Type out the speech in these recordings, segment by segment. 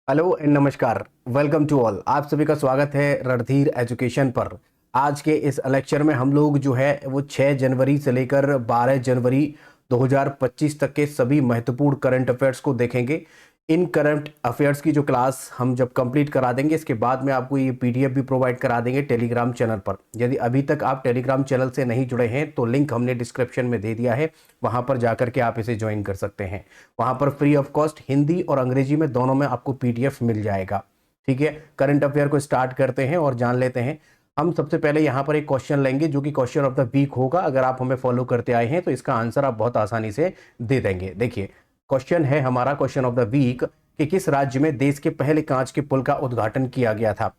Hello and नमस्कार। Welcome to all. आप सभी का स्वागत है रणधीर एजुकेशन पर। आज के इस लेक्चर में हम लोग जो है वो 6 जनवरी से लेकर 12 जनवरी 2025 तक के सभी महत्वपूर्ण करंट अफेयर्स को देखेंगे। इन करंट अफेयर्स की जो क्लास हम जब कंप्लीट करा देंगे, इसके बाद में आपको ये पीडीएफ भी प्रोवाइड करा देंगे टेलीग्राम चैनल पर। यदि अभी तक आप टेलीग्राम चैनल से नहीं जुड़े हैं तो लिंक हमने डिस्क्रिप्शन में दे दिया है, वहां पर जाकर के आप इसे ज्वाइन कर सकते हैं। वहां पर फ्री ऑफ कॉस्ट हिंदी और अंग्रेजी में दोनों में आपको पीडीएफ मिल जाएगा। ठीक है, करंट अफेयर को स्टार्ट करते हैं और जान लेते हैं। हम सबसे पहले यहाँ पर एक क्वेश्चन लेंगे जो कि क्वेश्चन ऑफ द वीक होगा। अगर आप हमें फॉलो करते आए हैं तो इसका आंसर आप बहुत आसानी से दे देंगे। देखिए, क्वेश्चन है हमारा क्वेश्चन ऑफ द वीक कि किस राज्य में देश के पहले कांच के पुल का उद्घाटन किया गया था।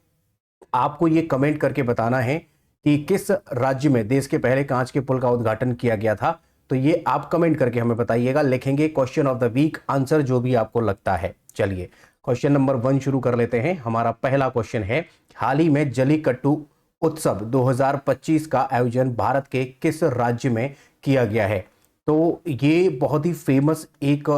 आपको ये कमेंट करके बताना है कि किस राज्य में देश के पहले कांच के पुल का उद्घाटन किया गया था। तो ये आप कमेंट करके हमें बताइएगा, लिखेंगे question of the week answer जो भी आपको लगता है। चलिए क्वेश्चन नंबर 1 शुरू कर लेते हैं। हमारा पहला क्वेश्चन है, हाल ही में जल्लीकट्टू उत्सव 2025 का आयोजन भारत के किस राज्य में किया गया है। तो ये बहुत ही फेमस एक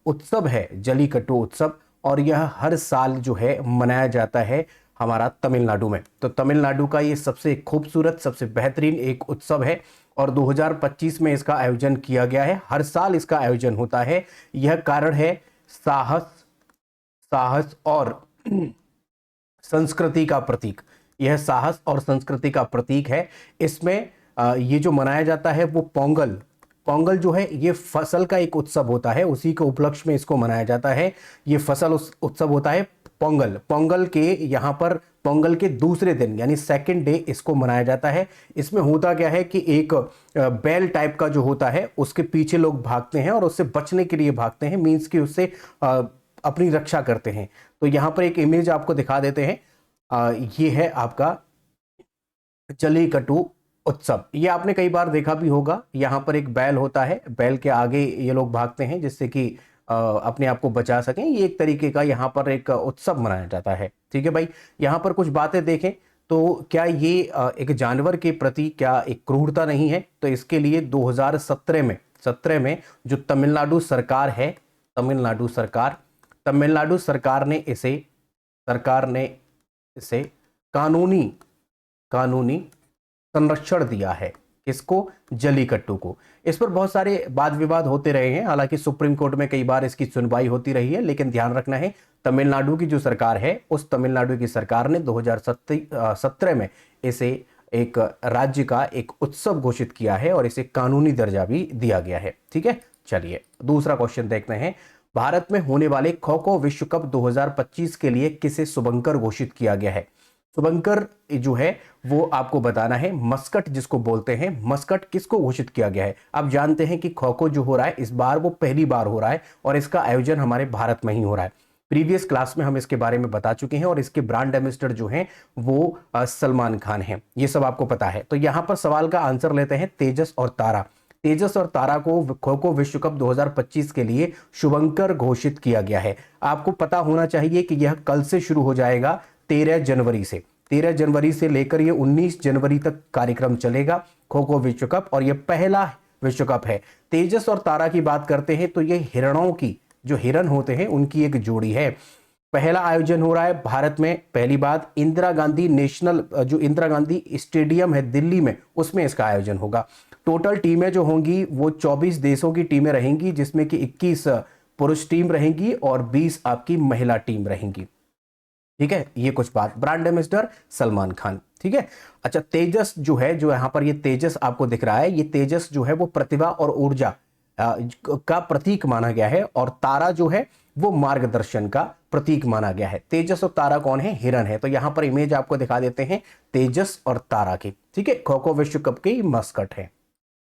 उत्सव है जल्लीकट्टू उत्सव, और यह हर साल जो है मनाया जाता है हमारा तमिलनाडु में। तो तमिलनाडु का ये सबसे खूबसूरत, सबसे बेहतरीन एक उत्सव है और 2025 में इसका आयोजन किया गया है। हर साल इसका आयोजन होता है। यह कारण है साहस और संस्कृति का प्रतीक। यह साहस और संस्कृति का प्रतीक है। इसमें ये जो मनाया जाता है वो पोंगल पोंगल जो है ये फसल का एक उत्सव होता है, उसी के उपलक्ष्य में इसको मनाया जाता है। ये फसल उत्सव होता है पोंगल। पोंगल के यहाँ पर पोंगल के दूसरे दिन यानी सेकंड डे इसको मनाया जाता है। इसमें होता क्या है कि एक बैल टाइप का जो होता है उसके पीछे लोग भागते हैं और उससे बचने के लिए भागते हैं, मीन्स कि उससे अपनी रक्षा करते हैं। तो यहाँ पर एक इमेज आपको दिखा देते हैं। ये है आपका जल्लीकट्टू उत्सव। ये आपने कई बार देखा भी होगा। यहाँ पर एक बैल होता है, बैल के आगे ये लोग भागते हैं जिससे कि अपने आप को बचा सकें। ये एक तरीके का यहाँ पर एक उत्सव मनाया जाता है। ठीक है भाई, यहाँ पर कुछ बातें देखें तो क्या ये एक जानवर के प्रति क्या एक क्रूरता नहीं है? तो इसके लिए 2017 में जो तमिलनाडु सरकार है, तमिलनाडु सरकार ने इसे कानूनी संरक्षण दिया है। किसको? जल्लीकट्टू को। इस पर बहुत सारे वाद विवाद होते रहे हैं, हालांकि सुप्रीम कोर्ट में कई बार इसकी सुनवाई होती रही है, लेकिन ध्यान रखना है तमिलनाडु की जो सरकार है, उस तमिलनाडु की सरकार ने 2017 में इसे एक राज्य का एक उत्सव घोषित किया है और इसे कानूनी दर्जा भी दिया गया है। ठीक है, चलिए दूसरा क्वेश्चन देखते हैं। भारत में होने वाले खो खो विश्व कप 2025 के लिए किसे शुभंकर घोषित किया गया है? शुभंकर जो है वो आपको बताना है। मस्कट जिसको बोलते हैं, मस्कट किसको घोषित किया गया है? आप जानते हैं कि खो खो जो हो रहा है इस बार वो पहली बार हो रहा है और इसका आयोजन हमारे भारत में ही हो रहा है। प्रीवियस क्लास में हम इसके बारे में बता चुके हैं और इसके ब्रांड एम्बेसडर जो हैं वो सलमान खान हैं। ये सब आपको पता है। तो यहां पर सवाल का आंसर लेते हैं तेजस और तारा। तेजस और तारा को खो खो विश्व कप 2025 के लिए शुभंकर घोषित किया गया है। आपको पता होना चाहिए कि यह कल से शुरू हो जाएगा, 13 जनवरी से लेकर ये 19 जनवरी तक कार्यक्रम चलेगा खो खो विश्व कप, और ये पहला विश्व कप है। तेजस और तारा की बात करते हैं तो ये हिरणों की, जो हिरन होते हैं उनकी एक जोड़ी है। पहला आयोजन हो रहा है भारत में। पहली बात, इंदिरा गांधी स्टेडियम है दिल्ली में, उसमें इसका आयोजन होगा। टोटल टीमें जो होंगी वो 24 देशों की टीमें रहेंगी, जिसमें कि 21 पुरुष टीम रहेंगी और 20 आपकी महिला टीम रहेंगी। ठीक है, ये कुछ बात। Brand ambassador Salman Khan. ठीक है, अच्छा तेजस जो है, जो यहां पर ये तेजस आपको दिख रहा है, ये तेजस जो है वो प्रतिभा और ऊर्जा का प्रतीक माना गया है, और तारा जो है वो मार्गदर्शन का प्रतीक माना गया है। तेजस और तारा कौन है? हिरन है। तो यहां पर इमेज आपको दिखा देते हैं तेजस और तारा की। ठीक है, खो खो विश्व कप की मस्कट है।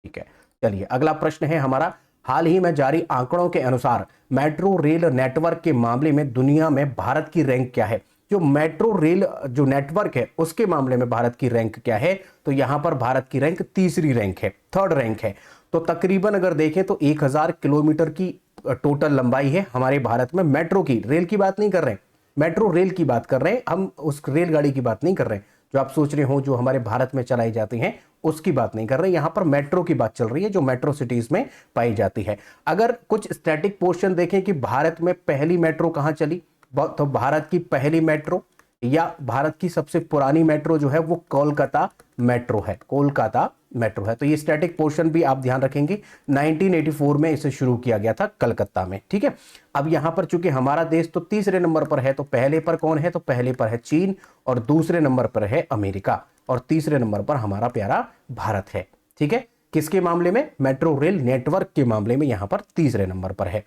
ठीक है, चलिए अगला प्रश्न है हमारा। हाल ही में जारी आंकड़ों के अनुसार मेट्रो रेल नेटवर्क के मामले में दुनिया में भारत की रैंक क्या है? जो मेट्रो रेल जो नेटवर्क है उसके मामले में भारत की रैंक क्या है? तो यहां पर भारत की रैंक तीसरी रैंक है, थर्ड रैंक है। तो तकरीबन अगर देखें तो 1000 किलोमीटर की टोटल लंबाई है हमारे भारत में। मेट्रो की, रेल की बात नहीं कर रहे हैं, मेट्रो रेल की बात कर रहे हैं हम, उस रेलगाड़ी की बात नहीं कर रहे हैं जो आप सोच रहे हो जो हमारे भारत में चलाई जाती हैं, उसकी बात नहीं कर रहे। यहां पर मेट्रो की बात चल रही है जो मेट्रो सिटीज में पाई जाती है। अगर कुछ स्टैटिक पोर्शन देखें कि भारत में पहली मेट्रो कहां चली, तो भारत की पहली मेट्रो या भारत की सबसे पुरानी मेट्रो जो है वो कोलकाता मेट्रो है, कोलकाता मेट्रो है। तो ये स्टैटिक पोर्शन भी आप ध्यान रखेंगे, 1984 में इसे शुरू किया गया था कलकत्ता में, ठीक है। अब यहां पर चूंकि हमारा देश तो तीसरे नंबर पर है, तो पहले पर कौन है, तो पहले पर है चीन और दूसरे नंबर पर है अमेरिका और तीसरे नंबर पर हमारा प्यारा भारत है, ठीक है। किसके मामले में, मेट्रो रेल नेटवर्क के मामले में यहां पर तीसरे नंबर पर है।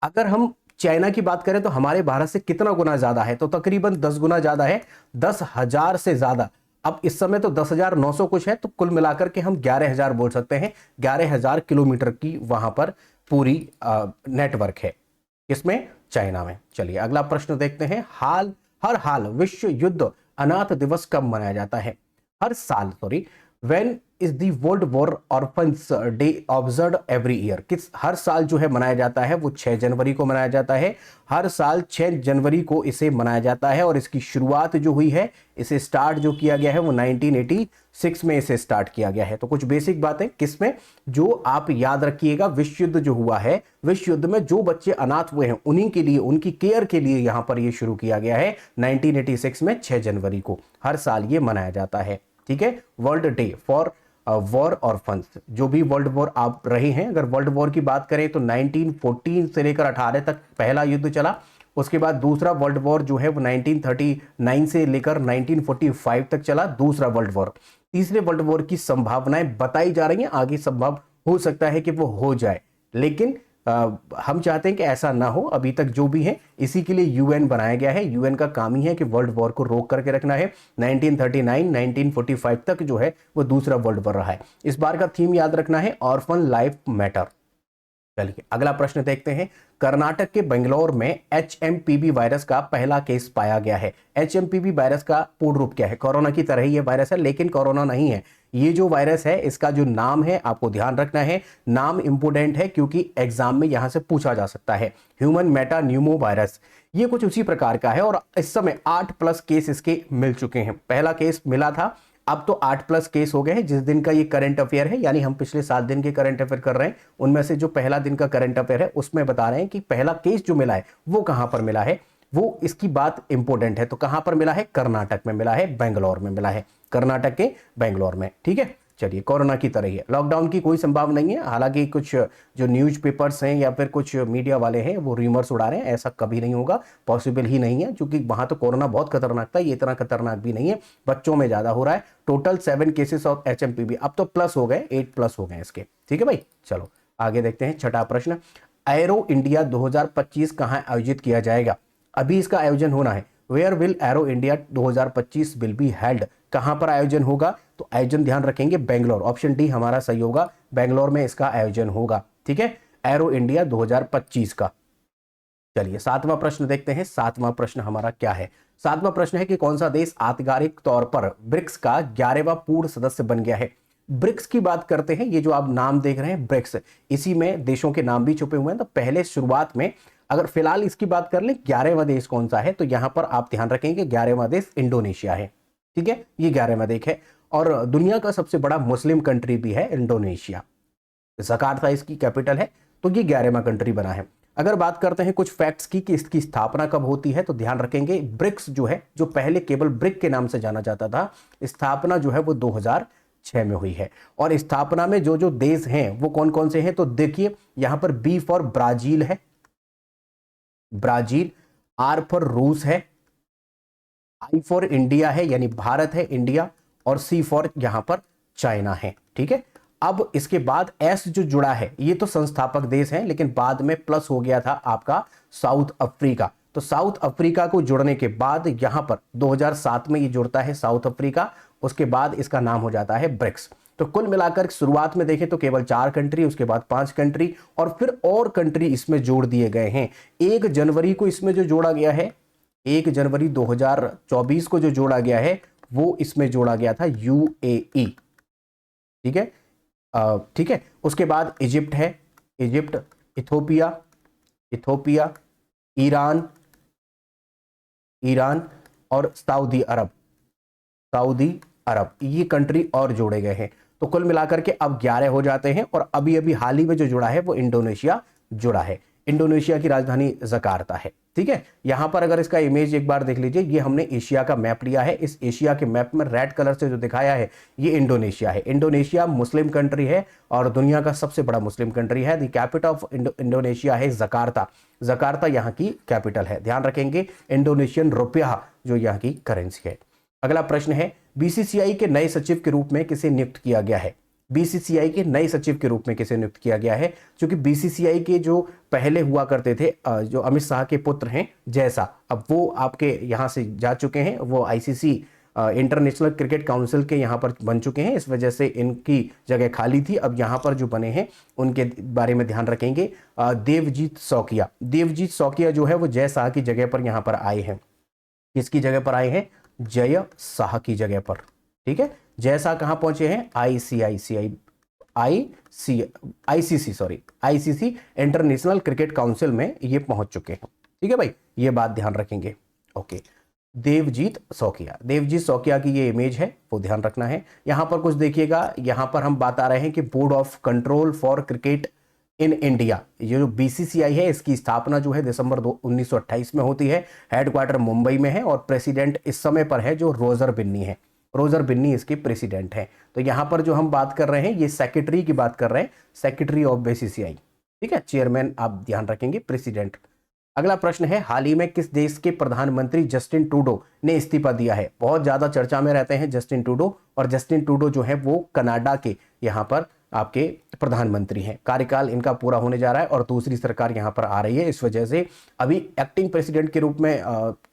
अगर हम चाइना की बात करें तो हमारे भारत से कितना गुना ज्यादा है, तो तकरीबन 10 गुना ज्यादा है, 10,000 से ज्यादा। अब इस समय तो 10,900 कुछ है, तो कुल मिलाकर के हम 11,000 बोल सकते हैं। 11,000 किलोमीटर की वहां पर पूरी नेटवर्क है, इसमें चाइना में। चलिए अगला प्रश्न देखते हैं। हर हाल विश्व युद्ध अनाथ दिवस कब मनाया जाता है, हर साल, sorry, when is the world war orphans day observe every year. किस हर साल जो है मनाया जाता है वो 6 जनवरी को मनाया जाता है। हर साल 6 जनवरी को इसे मनाया जाता है और इसकी शुरुआत जो हुई है, इसे स्टार्ट जो किया गया है वो 1986 में इसे स्टार्ट किया गया है। तो कुछ बेसिक बातें किसमें जो आप याद रखिएगा, विश्व युद्ध जो हुआ है, विश्व युद्ध में जो बच्चे अनाथ हुए हैं उन्हीं के लिए, उनकी केयर के लिए यहां पर ये शुरू किया गया है 1986 में 6 जनवरी को। हर साल ये मनाया जाता है, ठीक है। World day for war orphans, जो भी वर्ल्ड वॉर आप रहे हैं, अगर वर्ल्ड वॉर की बात करें तो 1914 से लेकर 18 तक पहला युद्ध चला। उसके बाद दूसरा वर्ल्ड वॉर जो है वो 1939 से लेकर 1945 तक चला, दूसरा वर्ल्ड वॉर। तीसरे वर्ल्ड वॉर की संभावनाएं बताई जा रही हैं, आगे संभव हो सकता है कि वो हो जाए, लेकिन हम चाहते हैं कि ऐसा ना हो। अभी तक जो भी है इसी के लिए यूएन बनाया गया है। यूएन का काम ही है कि वर्ल्ड वॉर को रोक करके रखना है। 1939 1945 तक जो है वो दूसरा वर्ल्ड वॉर रहा है। इस बार का थीम याद रखना है, ऑर्फन लाइफ मैटर। चलिए अगला प्रश्न देखते हैं। कर्नाटक के बेंगलोर में HMPV वायरस का पहला केस पाया गया है। HMPV वायरस का पूर्ण रूप क्या है, कोरोना की तरह ही ये वायरस है, लेकिन कोरोना नहीं है। ये जो वायरस है इसका जो नाम है आपको ध्यान रखना है, नाम इंपोर्टेंट है क्योंकि एग्जाम में यहां से पूछा जा सकता है। ह्यूमन मेटा न्यूमो वायरस, ये कुछ उसी प्रकार का है और इस समय 8+ केस इसके मिल चुके हैं। पहला केस मिला था, अब तो 8+ केस हो गए हैं। जिस दिन का ये करंट अफेयर है, यानी हम पिछले 7 दिन के करंट अफेयर कर रहे हैं, उनमें से जो पहला दिन का करंट अफेयर है उसमें बता रहे हैं कि पहला केस जो मिला है वो कहां पर मिला है, वो इसकी बात इंपॉर्टेंट है। तो कहां पर मिला है, कर्नाटक में मिला है, बेंगलोर में मिला है, कर्नाटक के बेंगलोर में, ठीक है। चलिए कोरोना की तरह ही है, लॉकडाउन की कोई संभावना नहीं है। हालांकि कुछ जो न्यूज पेपर्स हैं या फिर कुछ मीडिया वाले हैं वो रूमर्स उड़ा रहे हैं, ऐसा कभी नहीं होगा, पॉसिबल ही नहीं है, क्योंकि वहां तो कोरोना बहुत खतरनाक था, ये इतना खतरनाक भी नहीं है, बच्चों में ज्यादा हो रहा है। टोटल 7 केसेस ऑफ HMPV, अब तो प्लस हो गए, 8+ हो गए इसके, ठीक है भाई। चलो आगे देखते हैं। छठा प्रश्न, एरो इंडिया 2025 कहां आयोजित किया जाएगा, अभी इसका आयोजन होना है। Where will Aero India 2025 will be held, कहां पर आयोजन होगा, तो आयोजन ध्यान रखेंगे बेंगलोर, ऑप्शन डी हमारा सही होगा, बेंगलोर में इसका आयोजन होगा, ठीक है, एरो इंडिया 2025 का। चलिए 7वां प्रश्न देखते हैं। 7वां प्रश्न हमारा क्या है, 7वां प्रश्न है कि कौन सा देश आधिकारिक तौर पर ब्रिक्स का 11वां पूर्ण सदस्य बन गया है। ब्रिक्स की बात करते हैं, ये जो आप नाम देख रहे हैं ब्रिक्स, इसी में देशों के नाम भी छुपे हुए हैं। तो पहले शुरुआत में अगर फिलहाल इसकी बात कर ले 11वां देश कौन सा है, तो यहां पर आप ध्यान रखेंगे 11वां देश इंडोनेशिया है, ठीक है, ये 11वां देश है और दुनिया का सबसे बड़ा मुस्लिम कंट्री भी है इंडोनेशिया, जकार्ता इसकी कैपिटल है, तो ये 11वां कंट्री बना है। अगर बात करते हैं कुछ फैक्ट्स की कि इसकी स्थापना कब होती है, तो ध्यान रखेंगे ब्रिक्स जो है, जो पहले केवल ब्रिक के नाम से जाना जाता था, स्थापना जो है वो 2006 में हुई है। और स्थापना में जो जो देश हैं वो कौन कौन से हैं, तो देखिए यहां पर B फॉर ब्राजील है, ब्राजील, R फॉर रूस है, I फॉर इंडिया है यानी भारत है, इंडिया, और C फॉर यहां पर चाइना है, ठीक है। अब इसके बाद S जो जुड़ा है, ये तो संस्थापक देश हैं, लेकिन बाद में प्लस हो गया था आपका साउथ अफ्रीका। तो साउथ अफ्रीका को जुड़ने के बाद यहां पर 2007 में ये जुड़ता है साउथ अफ्रीका, उसके बाद इसका नाम हो जाता है ब्रिक्स। तो कुल मिलाकर शुरुआत में देखें तो केवल 4 कंट्री, उसके बाद 5 कंट्री और फिर और कंट्री इसमें जोड़ दिए गए हैं। 1 जनवरी को इसमें जो जोड़ा गया है, 1 जनवरी 2024 को जो जोड़ा गया है वो इसमें जोड़ा गया था UAE, ठीक है, ठीक है। उसके बाद इजिप्ट है, इजिप्ट, इथोपिया, ईरान और सऊदी अरब, ये कंट्री और जोड़े गए हैं। तो कुल मिलाकर के अब 11 हो जाते हैं और अभी अभी हाल ही में जो जुड़ा है वो इंडोनेशिया जुड़ा है। इंडोनेशिया की राजधानी जकार्ता है। ठीक है, यहां पर अगर इसका इमेज एक बार देख लीजिए, ये हमने एशिया का मैप लिया है। इस एशिया के मैप में रेड कलर से जो दिखाया है ये इंडोनेशिया है। इंडोनेशिया मुस्लिम कंट्री है और दुनिया का सबसे बड़ा मुस्लिम कंट्री है। द कैपिटल ऑफ इंडोनेशिया है जकार्ता। जकार्ता यहाँ की कैपिटल है, ध्यान रखेंगे। इंडोनेशियन रुपया जो यहाँ की करेंसी है। अगला प्रश्न है, बीसीसीआई के नए सचिव के रूप में किसे नियुक्त किया गया है? बीसीसीआई के नए सचिव के रूप में किसे नियुक्त किया गया है? क्योंकि बीसीसीआई के जो पहले हुआ करते थे, जो अमित शाह के पुत्र हैं जैसा, अब वो आपके यहां से जा चुके हैं, वो आईसीसी इंटरनेशनल क्रिकेट काउंसिल के यहाँ पर बन चुके हैं। इस वजह से इनकी जगह खाली थी। अब यहाँ पर जो बने हैं उनके बारे में ध्यान रखेंगे। देवजीत सौकिया, देवजीत सौकिया जो है वो जय शाह की जगह पर यहाँ पर आए हैं। किसकी जगह पर आए हैं? जय शाह की जगह पर। ठीक है, जय शाह कहां पहुंचे हैं? आईसीसी इंटरनेशनल क्रिकेट काउंसिल में ये पहुंच चुके हैं। ठीक है भाई, ये बात ध्यान रखेंगे। ओके, देवजीत सौकिया की ये इमेज है, वो ध्यान रखना है। यहां पर कुछ देखिएगा, यहां पर हम बात आ रहे हैं कि board of control for cricket in India, ये जो बीसीसीआई है इसकी स्थापना जो है दिसंबर 1928 में होती है। हेडक्वार्टर मुंबई में है और प्रेसिडेंट इस समय पर है जो रोजर बिन्नी है। रोजर बिन्नी इसके प्रेसिडेंट हैं। तो यहां पर जो हम बात कर रहे हैं ये सेक्रेटरी की बात कर रहे हैं, सेक्रेटरी ऑफ बीसीसीआई। ठीक है, चेयरमैन आप ध्यान रखेंगे, प्रेसिडेंट। अगला प्रश्न है, हाल ही में किस देश के प्रधानमंत्री जस्टिन ट्रूडो ने इस्तीफा दिया है? बहुत ज्यादा चर्चा में रहते हैं जस्टिन ट्रूडो, और जस्टिन ट्रूडो जो है वो कनाडा के यहाँ पर आपके प्रधानमंत्री हैं। कार्यकाल इनका पूरा होने जा रहा है और दूसरी सरकार यहाँ पर आ रही है। इस वजह से अभी एक्टिंग प्रेसिडेंट के रूप में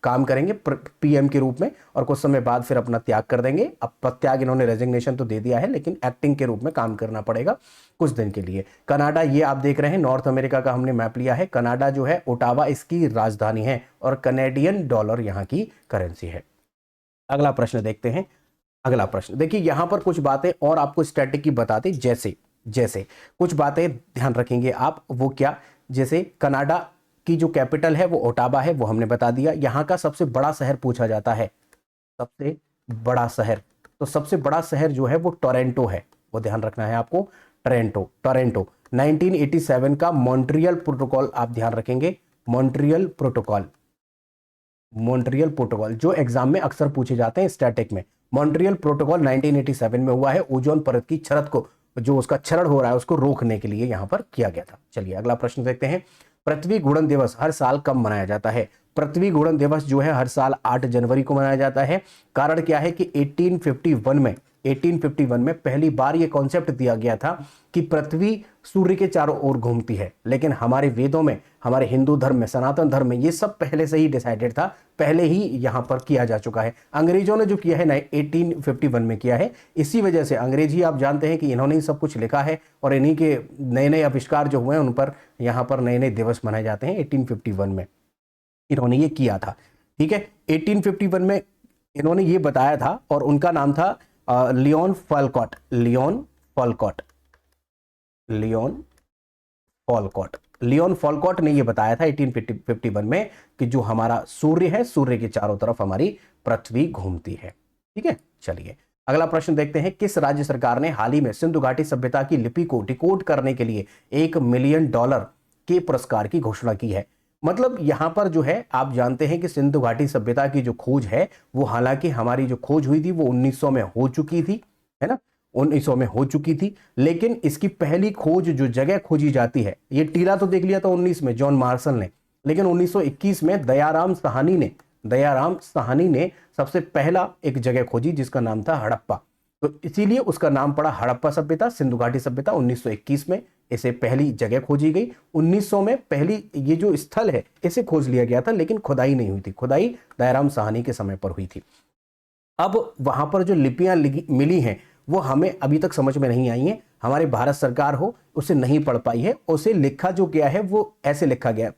काम करेंगे, पीएम के रूप में, और कुछ समय बाद फिर अपना त्याग कर देंगे। अब प्रत्याग इन्होंने रेजिग्नेशन तो दे दिया है, लेकिन एक्टिंग के रूप में काम करना पड़ेगा कुछ दिन के लिए। कनाडा, ये आप देख रहे हैं नॉर्थ अमेरिका का हमने मैप लिया है। कनाडा जो है ओटावा इसकी राजधानी है और कनेडियन डॉलर यहाँ की करेंसी है। अगला प्रश्न देखते हैं। अगला प्रश्न देखिए, यहां पर कुछ बातें और आपको स्ट्रैटेजी बताते, जैसे कुछ बातें ध्यान रखेंगे आप। वो क्या? जैसे कनाडा की जो कैपिटल है वो ओटावा है, वो हमने बता दिया। यहां का सबसे बड़ा शहर पूछा जाता है, सबसे बड़ा शहर, तो सबसे बड़ा शहर जो है वो टोरंटो है, वो ध्यान रखना है आपको। टोरंटो 1987 का मॉन्ट्रियल प्रोटोकॉल आप ध्यान रखेंगे। मॉन्ट्रियल प्रोटोकॉल जो एग्जाम में अक्सर पूछे जाते हैं स्टैटिक में। मॉन्ट्रियल प्रोटोकॉल 1987 में हुआ है। ओजोन परत की क्षरण को, जो उसका क्षरण हो रहा है उसको रोकने के लिए यहां पर किया गया था। चलिए अगला प्रश्न देखते हैं। पृथ्वी गुणन दिवस हर साल कब मनाया जाता है? पृथ्वी गुणन दिवस जो है हर साल 8 जनवरी को मनाया जाता है। कारण क्या है कि 1851 में पहली बार यह कॉन्सेप्ट दिया गया था कि पृथ्वी सूर्य के चारों ओर घूमती है, लेकिन हमारे वेदों में, हमारे हिंदू धर्म में, सनातन धर्म में ये सब पहले से ही डिसाइडेड था, पहले ही यहां पर किया जा चुका है। अंग्रेजों ने जो किया है 1851 में किया है। इसी वजह से अंग्रेजी आप जानते हैं कि इन्होंने ही सब कुछ लिखा है और इन्हीं के नए नए आविष्कार जो हुए हैं उन पर यहां पर नए नए दिवस मनाए जाते हैं। 1851 में इन्होंने ये किया था। ठीक है, 1851 में इन्होंने ये बताया था और उनका नाम था लियोन फॉलकॉट ने ये बताया था 1851 में कि जो हमारा सूर्य है, सूर्य के चारों तरफ हमारी पृथ्वी घूमती है। ठीक है, चलिए अगला प्रश्न देखते हैं। किस राज्य सरकार ने हाल ही में सिंधु घाटी सभ्यता की लिपि को डिकोड करने के लिए $1 मिलियन के पुरस्कार की घोषणा की है? मतलब यहां पर जो है आप जानते हैं कि सिंधु घाटी सभ्यता की जो खोज है वो, हालांकि हमारी जो खोज हुई थी वो 1900 में हो चुकी थी, है ना, 1900 में हो चुकी थी, लेकिन इसकी पहली खोज जो जगह खोजी जाती है, ये टीला तो देख लिया था 19 में जॉन मार्शल ने, लेकिन 1921 में दयाराम साहनी ने सबसे पहला एक जगह खोजी जिसका नाम था हड़प्पा। तो इसीलिए उसका नाम पड़ा हड़प्पा सभ्यता। सिंधु घाटी सभ्यता 1921 में इसे पहली जगह खोजी गई। 1900 में पहली ये जो स्थल है इसे खोज लिया गया था, लेकिन खुदाई नहीं हुई थी। खुदाई दयाराम साहनी के समय पर हुई थी। अब वहां पर जो लिपियां मिली हैं वो हमें अभी तक समझ में नहीं आई हैं। हमारी भारत सरकार हो उसे नहीं पढ़ पाई है। उसे लिखा जो गया है वो ऐसे लिखा गया है,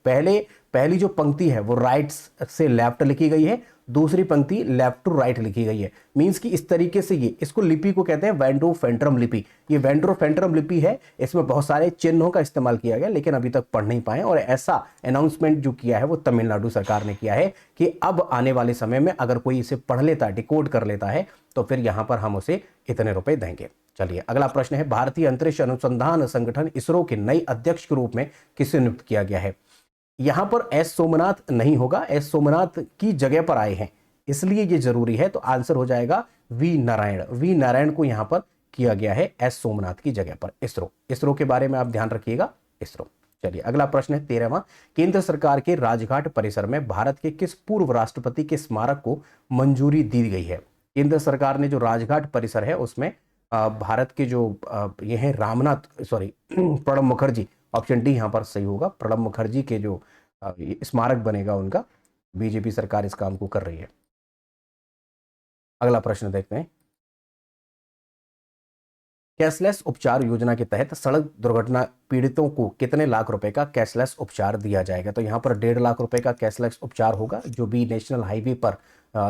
पहली जो पंक्ति है वो राइट से लेफ्ट लिखी गई है, दूसरी पंक्ति लेफ्ट टू राइट लिखी गई है। मींस कि इस तरीके से ये, इसको लिपि को कहते हैं वेंड्रोफेंट्रम लिपि। ये वेंड्रोफेंट्रम लिपि है, इसमें बहुत सारे चिन्हों का इस्तेमाल किया गया, लेकिन अभी तक पढ़ नहीं पाए। और ऐसा अनाउंसमेंट जो किया है वो तमिलनाडु सरकार ने किया है कि अब आने वाले समय में अगर कोई इसे पढ़ लेता है, डिकोड कर लेता है, तो फिर यहां पर हम उसे इतने रुपए देंगे। चलिए अगला प्रश्न है, भारतीय अंतरिक्ष अनुसंधान संगठन इसरो के नए अध्यक्ष के रूप में किसे नियुक्त किया गया है? यहां पर एस सोमनाथ नहीं होगा, एस सोमनाथ की जगह पर आए हैं इसलिए ये जरूरी है, तो आंसर हो जाएगा वी नारायण। वी नारायण को यहां पर किया गया है एस सोमनाथ की जगह पर। इसरो के बारे में आप ध्यान रखिएगा, इसरो। चलिए अगला प्रश्न है 13वां, केंद्र सरकार के राजघाट परिसर में भारत के किस पूर्व राष्ट्रपति के स्मारक को मंजूरी दी गई है? केंद्र सरकार ने जो राजघाट परिसर है उसमें भारत के जो ये है प्रणब मुखर्जी, ऑप्शन डी यहां पर सही होगा, प्रणब मुखर्जी के जो स्मारक बनेगा उनका, बीजेपी सरकार इस काम को कर रही है। अगला प्रश्न देखते हैं, कैशलेस उपचार योजना के तहत सड़क दुर्घटना पीड़ितों को कितने लाख रुपए का कैशलेस उपचार दिया जाएगा? तो यहाँ पर 1.5 लाख रुपए का कैशलेस उपचार होगा, जो भी नेशनल हाईवे पर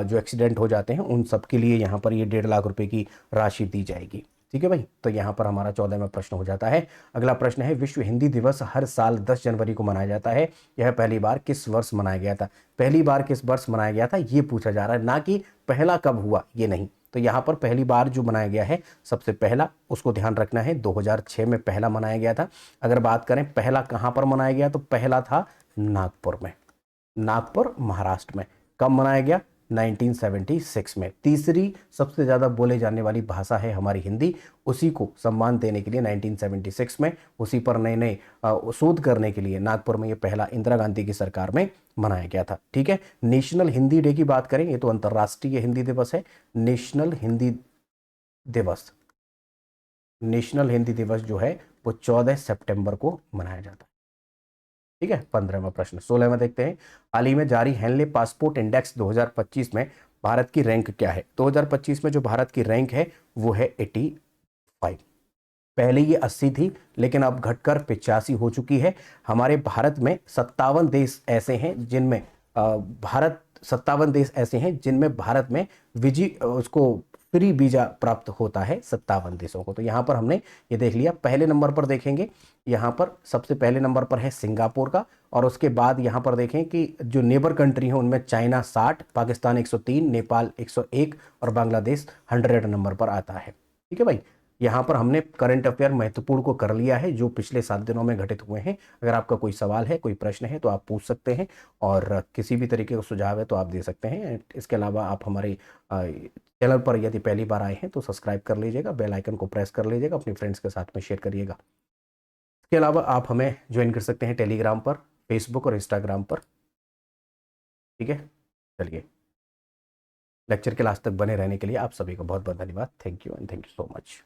जो एक्सीडेंट हो जाते हैं उन सब के लिए यहाँ पर ये 1.5 लाख रुपए की राशि दी जाएगी। ठीक है भाई, तो यहाँ पर हमारा 14वां प्रश्न हो जाता है। अगला प्रश्न है, विश्व हिंदी दिवस हर साल 10 जनवरी को मनाया जाता है, यह पहली बार किस वर्ष मनाया गया था? पहली बार किस वर्ष मनाया गया था ये पूछा जा रहा है, ना कि पहला कब हुआ ये नहीं। तो यहाँ पर पहली बार जो मनाया गया है सबसे पहला, उसको ध्यान रखना है, 2006 में पहला मनाया गया था। अगर बात करें पहला कहाँ पर मनाया गया, तो पहला था नागपुर में, नागपुर महाराष्ट्र में। कब मनाया गया? 1976 में। तीसरी सबसे ज़्यादा बोले जाने वाली भाषा है हमारी हिंदी, उसी को सम्मान देने के लिए 1976 में, उसी पर नए नए शोध करने के लिए नागपुर में ये पहला इंदिरा गांधी की सरकार में मनाया गया था। ठीक है, नेशनल हिंदी डे की बात करें, ये तो अंतर्राष्ट्रीय हिंदी दिवस है। नेशनल हिंदी दिवस जो है वो 14 सितंबर को मनाया जाता है। ठीक है, 15वां प्रश्न। 16वां देखते हैं, हाल ही में जारी हेनले पासपोर्ट इंडेक्स 2025 में भारत की रैंक क्या है? 2025 में जो भारत की रैंक है वो है 85। पहले ये 80 थी लेकिन अब घटकर 85 हो चुकी है। हमारे भारत में 57 देश ऐसे हैं जिनमें भारत में उसको फ्री वीजा प्राप्त होता है 57 देशों को। तो यहाँ पर हमने ये देख लिया। पहले नंबर पर देखेंगे, यहाँ पर सबसे पहले नंबर पर है सिंगापुर का, और उसके बाद यहाँ पर देखें कि जो नेबर कंट्री है उनमें चाइना 60, पाकिस्तान 103, नेपाल 101 और बांग्लादेश 100 नंबर पर आता है। ठीक है भाई, यहाँ पर हमने करंट अफेयर महत्वपूर्ण को कर लिया है जो पिछले 7 दिनों में घटित हुए हैं। अगर आपका कोई सवाल है, कोई प्रश्न है तो आप पूछ सकते हैं, और किसी भी तरीके का सुझाव है तो आप दे सकते हैं। इसके अलावा आप हमारे चैनल पर यदि पहली बार आए हैं तो सब्सक्राइब कर लीजिएगा, बेल आइकन को प्रेस कर लीजिएगा, अपने फ्रेंड्स के साथ में शेयर करिएगा। इसके अलावा आप हमें ज्वाइन कर सकते हैं टेलीग्राम पर, फेसबुक और इंस्टाग्राम पर। ठीक है, चलिए, लेक्चर के लास्ट तक बने रहने के लिए आप सभी को बहुत बहुत धन्यवाद। Thank you and thank you so much.